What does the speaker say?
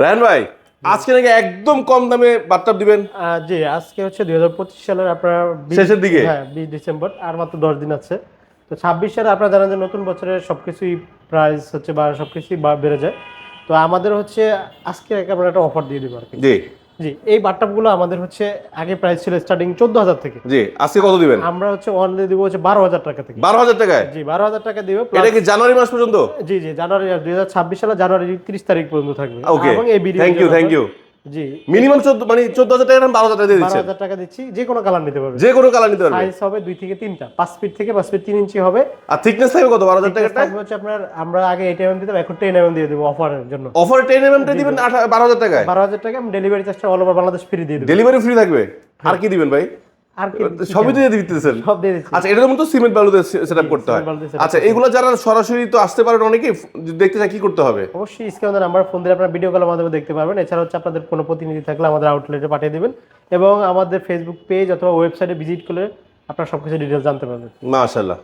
রায়হান ভাই আজকে নাকি একদম কম দামে বাথটাব দিবেন। জি, আজকে হচ্ছে 2025 সালের আপনার শেষের দিকে? হ্যাঁ 20 ডিসেম্বর, আর মাত্র 10 দিন আছে। তো 26 সালে আপনারা জানেন যে নতুন বছরের সবকিছুই প্রাইস হচ্ছে বা সবকিছুই বেড়ে যায়। তো আমাদের হচ্ছে আজকে আমরা একটা অফার দিয়ে দিব আর কি। জি জি, এই বাথটাবগুলো আমাদের হচ্ছে আগে প্রাইস ছিল স্টার্টিং 14,000 থেকে। জি, আজকে কত দিবেন? আমরা হচ্ছে অনলি দিব হচ্ছে 12,000 টাকা থেকে। 12,000 টাকায়? জি, 12,000 টাকা দিব। এটা কি জানুয়ারি মাস পর্যন্ত? জি জি, জানুয়ারি 2026 সালে জানুয়ারি 30 তারিখ পর্যন্ত থাকবে। ওকে, এবং এই ভিডিও থ্যাংক ইউ। জি, মিনিমাম 14 মানে 14,000 টাকা 12,000 টাকা দিয়ে দিচ্ছেন? 12,000 টাকা দিচ্ছি, যে কোনো কালার নিতে পারবে। যে কোনো কালার নিতে পারবে? সাইজ হবে 2 থেকে 3টা, 5 ফিট থেকে 5 ফিট 3 ইঞ্চি হবে। আর থিকনেস থাকবে কত 12,000 টাকাটা? থাকবে হচ্ছে আপনার, আমরা আগে 8 mm দিতাম, এখন 10 mm দিয়ে দেবো অফারের জন্য। অফারে 10 mm টা দিবেন 12,000 টাকায়? 12,000 টাকা আমি ডেলিভারি চার্জটা অল ওভার বাংলাদেশ ফ্রি দিয়ে দেবো। ডেলিভারি ফ্রি থাকবে? আর কি দিবেন ভাই? আর কি সবই দিয়ে দিতেছেন? সব দিয়ে দিচ্ছি। আচ্ছা, এটার মতো সিমেন্ট বালুতে সেটআপ করতে হয়? সিমেন্ট বালুতে setup আচ্ছা, করতে হয়। এগুলো যারা সরাসরি তো আসতে পারেন অনেকেই, দেখতে চায় কি করতে হবে? অবশ্যই স্ক্রিনে নাম্বার ফোন দিয়ে আপনারা ভিডিও কলের মাধ্যমে দেখতে পারবেন। এছাড়া হচ্ছে আপনাদের কোনো প্রতিনিধি থাকলে আমাদের আউটলেটে পাঠিয়ে দিবেন, এবং আমাদের ফেসবুক পেজ অথবা ওয়েবসাইটে ভিজিট করে আপনারা সবকিছু ডিটেইলস জানতে পারবেন। মাশাআল্লাহ।